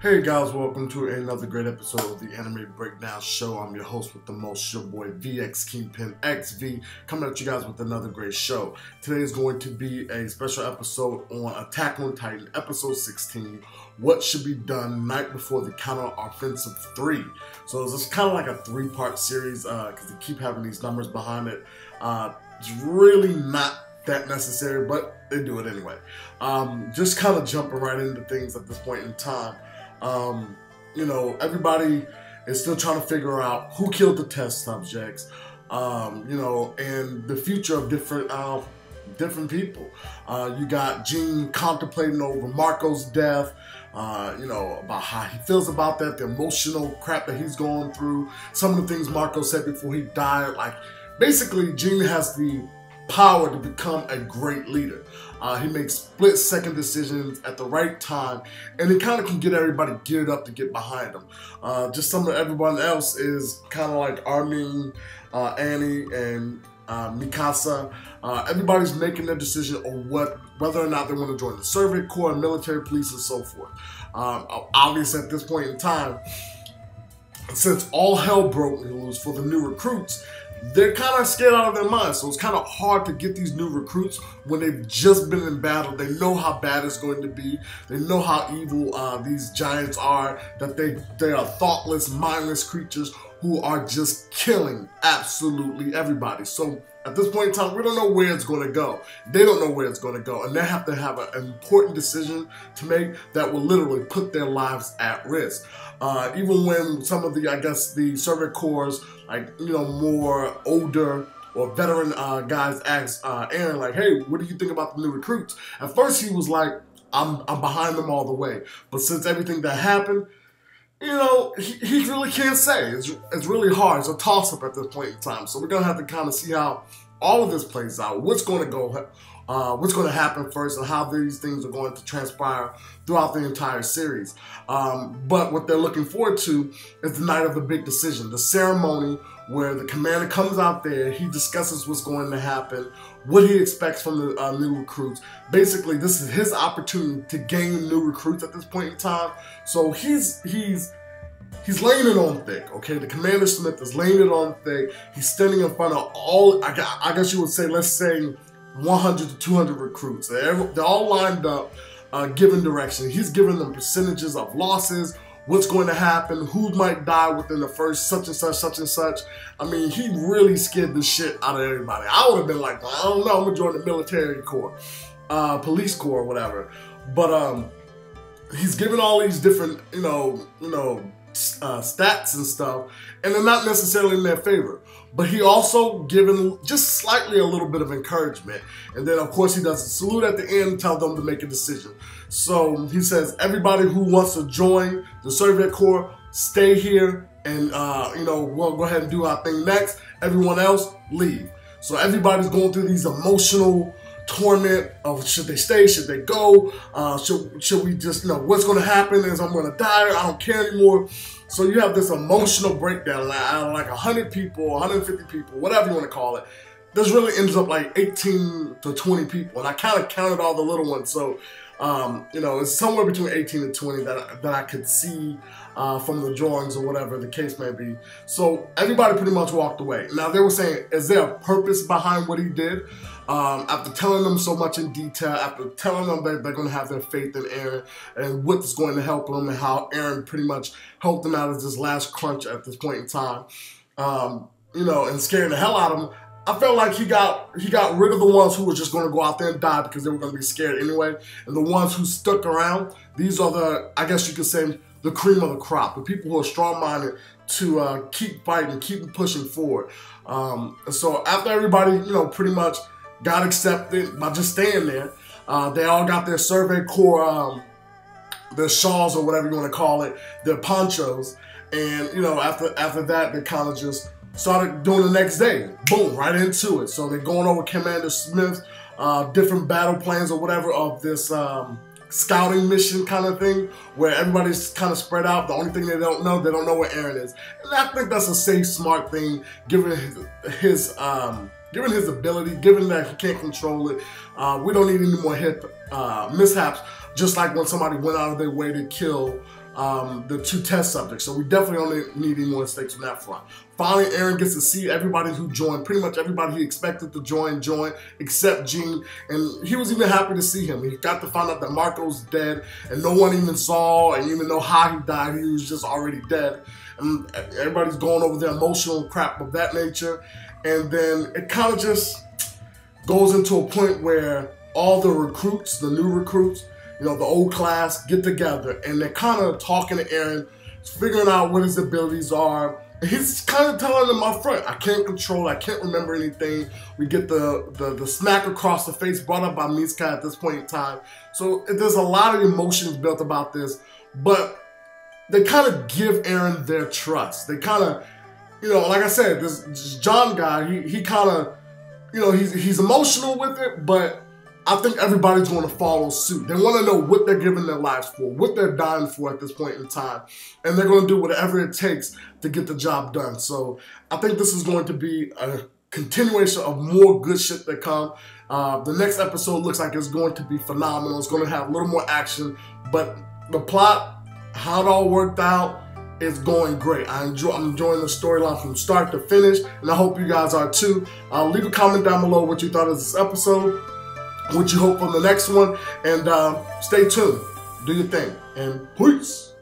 Hey guys, welcome to another great episode of the Anime Breakdown Show. I'm your host with the most, your boy vxKingPinxv, coming at you guys with another great show. Today is going to be a special episode on Attack on Titan, episode 16, What Should Be Done Night Before the Counteroffensive 3. So it's just kind of like a three-part series because they keep having these numbers behind it. It's really not that necessary, but they do it anyway. Just kind of jumping right into things at this point in time. Everybody is still trying to figure out who killed the test subjects, and the future of different people. You got Gene contemplating over Marco's death, about how he feels about that, the emotional crap that he's going through, some of the things Marco said before he died. Like, basically, Gene has the power to become a great leader. He makes split-second decisions at the right time, and he kind of can get everybody geared up to get behind him. Just some of everyone else is kind of like Armin, Annie, and Mikasa. Everybody's making their decision on whether or not they want to join the Soviet Corps, military police, and so forth. Obviously, at this point in time, since all hell broke loose for the new recruits, they're kind of scared out of their minds, so it's kind of hard to get these new recruits when they've just been in battle. They know how bad it's going to be. They know how evil these giants are, that they are thoughtless, mindless creatures who are just killing absolutely everybody. So at this point in time, we don't know where it's going to go. They don't know where it's going to go, and they have to have an important decision to make that will literally put their lives at risk. Even when some of the Soviet Corps, more older or veteran guys asked Aaron, like, hey, what do you think about the new recruits? At first he was like, I'm behind them all the way. But since everything that happened, he really can't say. It's really hard. It's a toss-up at this point in time. So we're going to have to kind of see how all of this plays out, what's going to happen first, and how these things are going to transpire throughout the entire series. But what they're looking forward to is the night of the big decision, the ceremony where the commander comes out there, he discusses what's going to happen, what he expects from the new recruits. Basically, this is his opportunity to gain new recruits at this point in time. So he's laying it on thick, okay? The Commander Smith is laying it on thick. He's standing in front of all, I guess you would say, let's say 100 to 200 recruits. They're all lined up, giving direction. He's giving them percentages of losses, what's going to happen, who might die within the first such and such. I mean, he really scared the shit out of everybody. I would have been like, I don't know, I'm gonna join the military corps, police corps, whatever. But he's giving all these different, stats and stuff, and they're not necessarily in their favor. But he also given just slightly a little bit of encouragement. And then, of course, he does a salute at the end and tell them to make a decision. So he says, everybody who wants to join the Soviet Corps, stay here, and, we'll go ahead and do our thing next. Everyone else, leave. So everybody's going through these emotional torment of should they stay, should they go, should we just, what's going to happen is I'm going to die, I don't care anymore. So you have this emotional breakdown, like 100 people, 150 people, whatever you want to call it. This really ends up like 18 to 20 people, and I kind of counted all the little ones. So, it's somewhere between 18 and 20 that I could see from the drawings or whatever the case may be. So everybody pretty much walked away. Now they were saying, is there a purpose behind what he did? After telling them so much in detail, after telling them that they're going to have their faith in Aaron and what's going to help them, and how Aaron pretty much helped them out as this last crunch at this point in time, and scaring the hell out of them, I felt like he got rid of the ones who were just going to go out there and die because they were going to be scared anyway. And the ones who stuck around, these are the, I guess you could say, the cream of the crop, the people who are strong-minded to keep fighting, keep pushing forward. So after everybody, pretty much got accepted by just staying there, they all got their Soviet Corps, their shawls or whatever you want to call it, their ponchos. And, after that, they kind of just started doing the next day. Boom, right into it. So they're going over Commander Smith's different battle plans or whatever of this scouting mission kind of thing, where everybody's kind of spread out. The only thing they don't know where Aaron is. And I think that's a safe, smart thing, given his ability, given that he can't control it. We don't need any more mishaps, just like when somebody went out of their way to kill the 2 test subjects. So we definitely only need any more mistakes on that front. Finally, Aaron gets to see everybody who joined. Pretty much everybody he expected to join, except Gene. And he was even happy to see him. He got to find out that Marco's dead, and no one even saw and even know how he died. He was just already dead. And everybody's going over their emotional crap of that nature. And then it kind of just goes into a point where all the recruits, the new recruits, you know, the old class, get together and they're kind of talking to Aaron, figuring out what his abilities are. And he's kind of telling them up front, I can't control, I can't remember anything. We get the smack across the face brought up by Miska at this point in time. So there's a lot of emotions built about this, but they kind of give Aaron their trust. They kind of, you know, like I said, this John guy, he kind of, you know, he's emotional with it, but I think everybody's going to follow suit. They want to know what they're giving their lives for, what they're dying for at this point in time. And they're going to do whatever it takes to get the job done. So I think this is going to be a continuation of more good shit that come. The next episode looks like it's going to be phenomenal. It's going to have a little more action. But the plot, how it all worked out, is going great. I'm enjoying the storyline from start to finish. And I hope you guys are too. Leave a comment down below what you thought of this episode, what you hope from the next one, and stay tuned. Do your thing, and peace.